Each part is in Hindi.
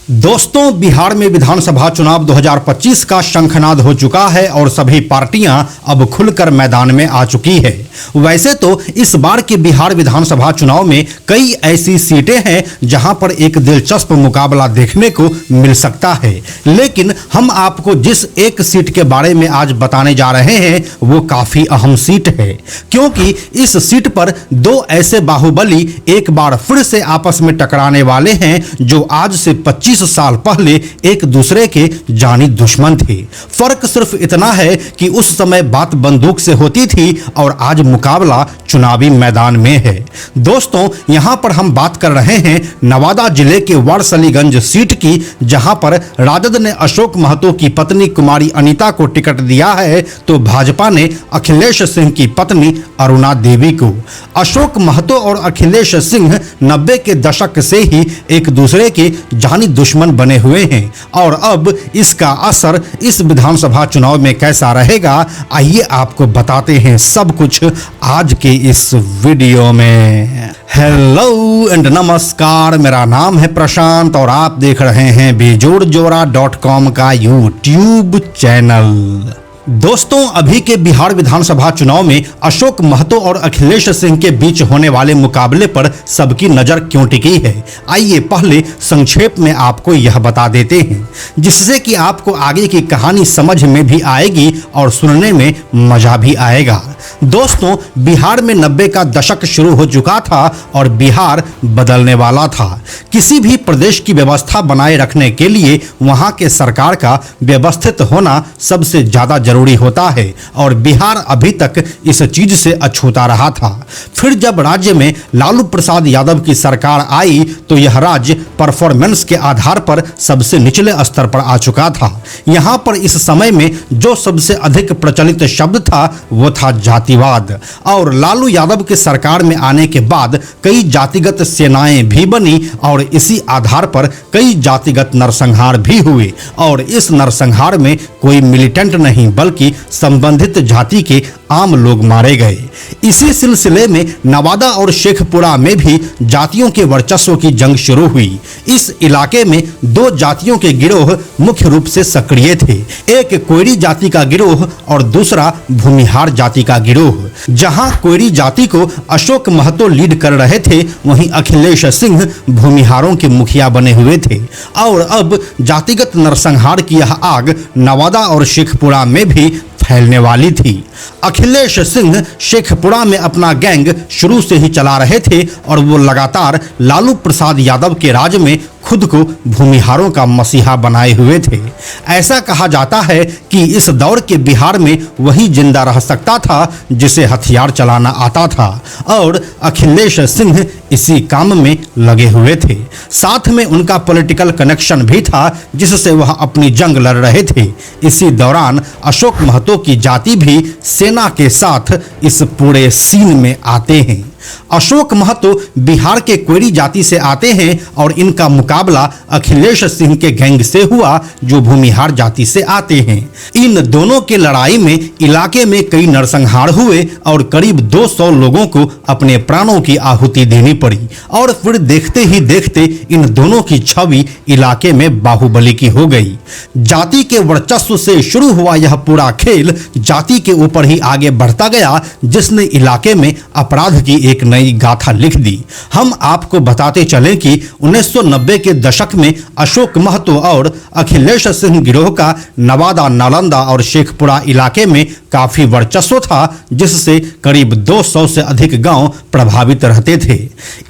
दोस्तों, बिहार में विधानसभा चुनाव 2025 का शंखनाद हो चुका है और सभी पार्टियां अब खुलकर मैदान में आ चुकी है। वैसे तो इस बार के बिहार विधानसभा चुनाव में कई ऐसी सीटें हैं जहां पर एक दिलचस्प मुकाबला देखने को मिल सकता है, लेकिन हम आपको जिस एक सीट के बारे में आज बताने जा रहे हैं वो काफी अहम सीट है, क्योंकि इस सीट पर दो ऐसे बाहुबली एक बार फिर से आपस में टकराने वाले हैं जो आज से 25 साल पहले एक दूसरे के जानी दुश्मन थे। फर्क सिर्फ इतना है कि उस समय बात बंदूक से होती थी और आज मुकाबला चुनावी मैदान में है। दोस्तों, यहां पर हम बात कर रहे हैं नवादा जिले के वारसलीगंज सीट की, जहां पर राजद ने अशोक महतो की पत्नी कुमारी अनीता को टिकट दिया है तो भाजपा ने अखिलेश सिंह की पत्नी अरुणा देवी को। अशोक महतो और अखिलेश सिंह 90 के दशक से ही एक दूसरे के जानी दुश्मन बने हुए हैं और अब इसका असर इस विधानसभा चुनाव में कैसा रहेगा, आइए आपको बताते हैं सब कुछ आज के इस वीडियो में। हेलो एंड नमस्कार, मेरा नाम है प्रशांत और आप देख रहे हैं बेजोड़जोड़ा.com का यूट्यूब चैनल। दोस्तों, अभी के बिहार विधानसभा चुनाव में अशोक महतो और अखिलेश सिंह के बीच होने वाले मुकाबले पर सबकी नजर क्यों टिकी है, आइए पहले संक्षेप में आपको यह बता देते हैं, जिससे कि आपको आगे की कहानी समझ में भी आएगी और सुनने में मजा भी आएगा। दोस्तों, बिहार में 90 का दशक शुरू हो चुका था और बिहार बदलने वाला था। किसी भी प्रदेश की व्यवस्था बनाए रखने के लिए वहां के सरकार का व्यवस्थित होना सबसे ज्यादा जरूरी होता है और बिहार अभी तक इस चीज से अछूता रहा था। फिर जब राज्य में लालू प्रसाद यादव की सरकार आई तो यह राज्य परफॉर्मेंस के आधार पर सबसे निचले स्तर पर आ चुका था। यहाँ पर इस समय में जो सबसे अधिक प्रचलित शब्द था वो था जातिवाद, और लालू यादव के सरकार में आने के बाद कई जातिगत सेनाएं भी बनी और इसी आधार पर कई जातिगत नरसंहार भी हुए और इस नरसंहार में कोई मिलिटेंट नहीं बल्कि संबंधित जाति के आम लोग मारे गए। इसी सिलसिले में नवादा और शेखपुरा में भी जातियों के वर्चस्व की जंग शुरू हुई। इस इलाके में दो जातियों के गिरोह मुख्य रूप से सक्रिय थे, एक कोयरी जाति का गिरोह और दूसरा भूमिहार जाति का गिरोह। जहां कोयरी जाति को अशोक महतो लीड कर रहे थे, वहीं अखिलेश सिंह भूमिहारों के मुखिया बने हुए थे और अब जातिगत नरसंहार की यह आग नवादा और शेखपुरा में भी फैलने वाली थी। अखिलेश सिंह शेखपुरा में अपना गैंग शुरू से ही चला रहे थे और वो लगातार लालू प्रसाद यादव के राज में खुद को भूमिहारों का मसीहा बनाए हुए थे। ऐसा कहा जाता है कि इस दौर के बिहार में वही जिंदा रह सकता था जिसे हथियार चलाना आता था और अखिलेश सिंह इसी काम में लगे हुए थे। साथ में उनका पॉलिटिकल कनेक्शन भी था जिससे वह अपनी जंग लड़ रहे थे। इसी दौरान अशोक महतो की जाति भी सेना के साथ इस पूरे सीन में आते हैं। अशोक महतो बिहार के कोयरी जाति से आते हैं और इनका मुकाबला अखिलेश सिंह के गैंग से हुआ जो भूमिहार जाति से आते हैं। इन दोनों के लड़ाई में इलाके में कई नरसंहार हुए और करीब 200 लोगों को अपने प्राणों की आहुति देनी पड़ी और फिर देखते ही देखते इन दोनों की छवि इलाके में बाहुबली की हो गई। जाति के वर्चस्व से शुरू हुआ यह पूरा खेल जाति के ऊपर ही आगे बढ़ता गया, जिसने इलाके में अपराध की एक नई गाथा लिख दी। हम आपको बताते चले कि 1990 के दशक में अशोक महतो और अखिलेश सिंह गिरोह का नवादा, नालंदा और शेखपुरा इलाके में काफी वर्चस्व था, जिससे करीब 200 से अधिक गांव प्रभावित रहते थे।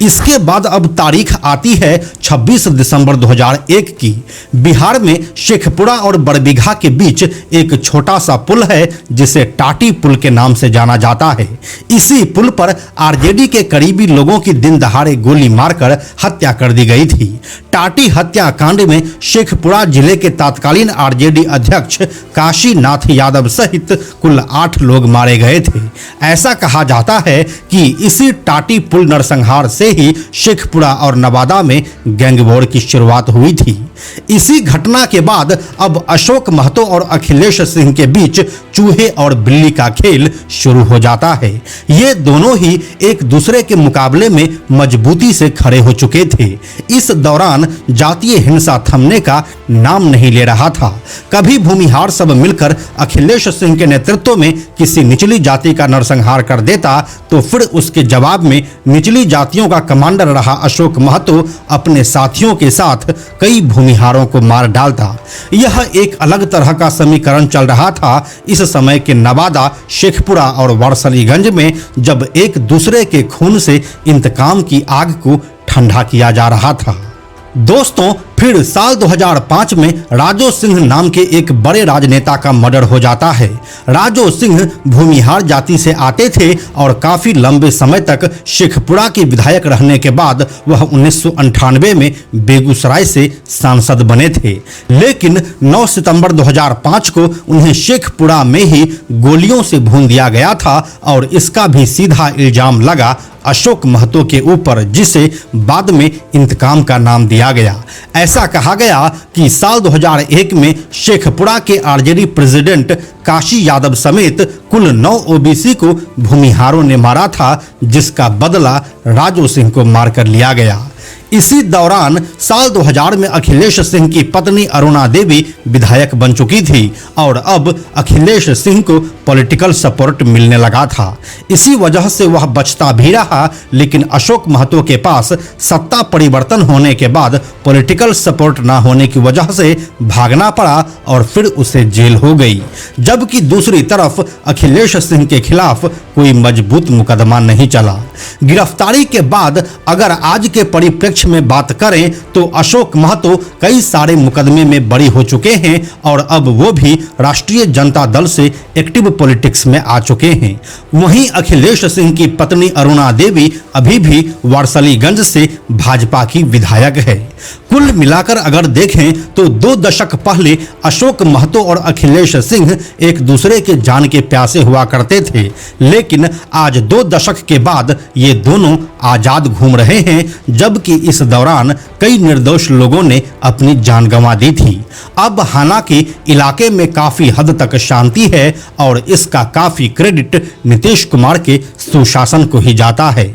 इसके बाद अब तारीख आती है 26 दिसंबर 2001 की। बिहार में शेखपुरा और बड़बीघा के बीच एक छोटा सा पुल है जिसे टाटी पुल के नाम से जाना जाता है। इसी पुल पर आरजेडी के करीबी लोगों की दिन दहाड़े गोली मारकर हत्या कर दी गई थी। टाटी हत्याकांड में शेखपुरा जिले के तत्कालीन आरजेडी अध्यक्ष काशीनाथ यादव सहित कुल 8 लोग मारे गए थे। ऐसा कहा जाता है कि इसी टाटी पुल नरसंहार से ही शेखपुरा और नवादा में गैंग वॉर की शुरुआत हुई थी। इसी घटना के बाद अब अशोक महतो और अखिलेश सिंह के बीच चूहे और बिल्ली का खेल शुरू हो जाता है। ये दोनों ही एक दूसरे के मुकाबले में मजबूती से खड़े हो चुके थे। इस दौरान जातीय हिंसा थमने का नाम नहीं ले रहा था। कभी भूमिहार सब मिलकर अखिलेश सिंह के नेतृत्व में किसी निचली जाति का नरसंहार कर देता, तो फिर उसके जवाब में निचली जातियों का कमांडर रहा अशोक महतो अपने साथियों के साथ कई भूमिहारों को मार डालता। यह एक अलग तरह का समीकरण चल रहा था इस समय के नवादा, शेखपुरा और वारसलीगंज में, जब एक दूसरे के खून से इंतकाम की आग को ठंडा किया जा रहा था। दोस्तों, फिर साल 2005 में राजो सिंह नाम के एक बड़े राजनेता का मर्डर हो जाता है। राजो सिंह भूमिहार जाति से आते थे और काफी लंबे समय तक शेखपुरा के विधायक रहने के बाद वह 1998 में बेगूसराय से सांसद बने थे। लेकिन 9 सितंबर 2005 को उन्हें शेखपुरा में ही गोलियों से भून दिया गया था और इसका भी सीधा इल्जाम लगा अशोक महतो के ऊपर, जिसे बाद में इंतकाम का नाम दिया गया। ऐसा कहा गया कि साल 2001 में शेखपुरा के आरजेडी प्रेसिडेंट काशी यादव समेत कुल 9 ओबीसी को भूमिहारों ने मारा था, जिसका बदला राजो सिंह को मारकर लिया गया। इसी दौरान साल 2000 में अखिलेश सिंह की पत्नी अरुणा देवी विधायक बन चुकी थी और अब अखिलेश सिंह को पॉलिटिकल सपोर्ट मिलने लगा था। इसी वजह से वह बचता भी रहा, लेकिन अशोक महतो के पास सत्ता परिवर्तन होने के बाद पॉलिटिकल सपोर्ट न होने की वजह से भागना पड़ा और फिर उसे जेल हो गई। जबकि दूसरी तरफ अखिलेश सिंह के खिलाफ कोई मजबूत मुकदमा नहीं चला। गिरफ्तारी के बाद अगर आज के परिप्रेक्ष्य में बात करें तो अशोक महतो कई सारे मुकदमे में बरी हो चुके हैं और अब वो भी राष्ट्रीय जनता दल से एक्टिव पॉलिटिक्स में आ चुके हैं। वहीं अखिलेश सिंह की पत्नी अरुणा देवी अभी भी वारसलीगंज से भाजपा की विधायक है। कुल मिलाकर अगर देखें तो 2 दशक पहले अशोक महतो और अखिलेश सिंह एक दूसरे के जान के प्यासे हुआ करते थे, लेकिन आज 2 दशक के बाद ये दोनों आजाद घूम रहे हैं, जबकि इस दौरान कई निर्दोष लोगों ने अपनी जान गंवा दी थी। अब हालांकि इलाके में काफी हद तक शांति है और इसका काफी क्रेडिट नीतीश कुमार के सुशासन को ही जाता है।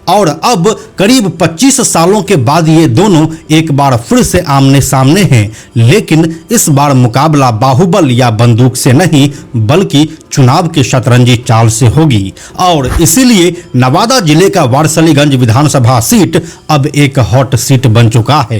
और अब करीब 25 सालों के बाद ये दोनों एक बार फिर से आमने सामने हैं, लेकिन इस बार मुकाबला बाहुबल या बंदूक से नहीं बल्कि चुनाव के शतरंजी चाल से होगी। और इसीलिए नवादा जिले का वारसलीगंज विधानसभा सीट अब एक हॉट सीट बन चुका है।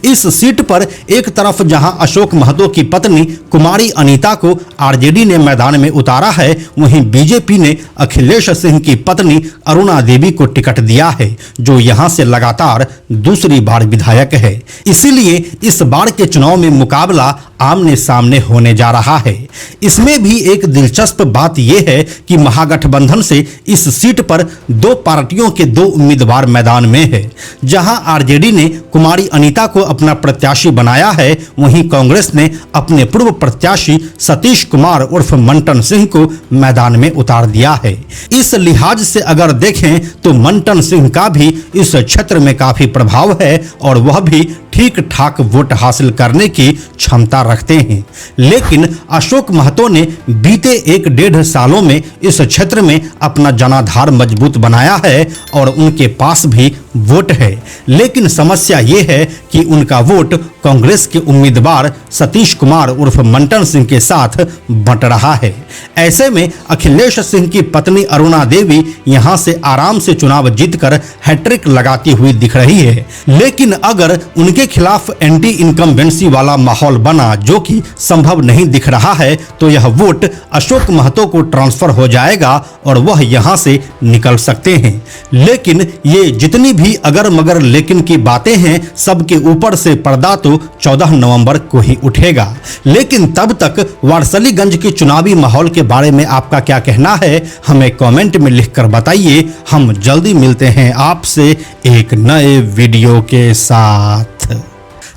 इस सीट पर एक तरफ जहां अशोक महतो की पत्नी कुमारी अनीता को आरजेडी ने मैदान में उतारा है, वहीं बीजेपी ने अखिलेश सिंह की पत्नी अरुणा देवी को टिकट दिया है, जो यहां से लगातार दूसरी बार विधायक है। इसीलिए इस बार के चुनाव में मुकाबला आमने सामने होने जा रहा है। इसमें भी एक दिलचस्प बात यह है कि महागठबंधन से इस सीट पर 2 पार्टियों के 2 उम्मीदवार मैदान में है। जहां आरजेडी ने कुमारी अनीता को अपना प्रत्याशी बनाया है, वहीं कांग्रेस ने अपने पूर्व प्रत्याशी सतीश कुमार उर्फ मंटन सिंह को मैदान में उतार दिया है। इस लिहाज से अगर देखें तो मंटन सिंह का भी इस क्षेत्र में काफी प्रभाव है और वह भी ठीक ठाक वोट हासिल करने की क्षमता रखते हैं। लेकिन अशोक महतो ने बीते 1-1.5 सालों में इस क्षेत्र में अपना जनाधार मजबूत बनाया है और उनके पास भी वोट है। लेकिन समस्या ये है कि उनका वोट कांग्रेस के उम्मीदवार सतीश कुमार उर्फ मंटन सिंह के साथ बंट रहा है। ऐसे में अखिलेश सिंह की पत्नी अरुणा देवी यहां से आराम से चुनाव जीतकर हैट्रिक लगाती हुई दिख रही है। लेकिन अगर उनके खिलाफ एंटी इनकम्बेंसी वाला माहौल बना, जो कि संभव नहीं दिख रहा है, तो यह वोट अशोक महतो को ट्रांसफर हो जाएगा और वह यहां से निकल सकते हैं। लेकिन ये जितनी भी अगर मगर लेकिन की बातें हैं, सबके ऊपर से पर्दा तो 14 नवंबर को ही उठेगा। लेकिन तब तक वारसलीगंज के चुनावी माहौल के बारे में आपका क्या कहना है, हमें कमेंट में लिखकर बताइए। हम जल्दी मिलते हैं आपसे एक नए वीडियो के साथ।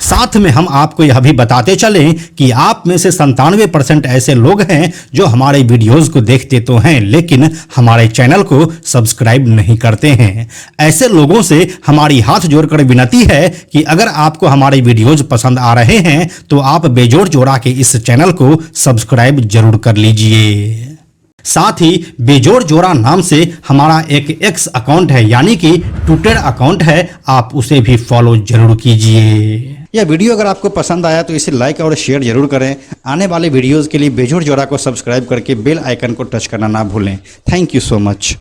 साथ में हम आपको यह भी बताते चलें कि आप में से 97% ऐसे लोग हैं जो हमारे वीडियोस को देखते तो हैं लेकिन हमारे चैनल को सब्सक्राइब नहीं करते हैं। ऐसे लोगों से हमारी हाथ जोड़कर विनती है कि अगर आपको हमारे वीडियोस पसंद आ रहे हैं तो आप बेजोड़ जोड़ा के इस चैनल को सब्सक्राइब जरूर कर लीजिए। साथ ही बेजोड़ जोड़ा नाम से हमारा एक एक्स अकाउंट है यानी कि ट्विटर अकाउंट है, आप उसे भी फॉलो जरूर कीजिए। यह वीडियो अगर आपको पसंद आया तो इसे लाइक और शेयर जरूर करें। आने वाले वीडियोस के लिए बेजोड़ जोड़ा को सब्सक्राइब करके बेल आइकन को टच करना ना भूलें। Thank you so much.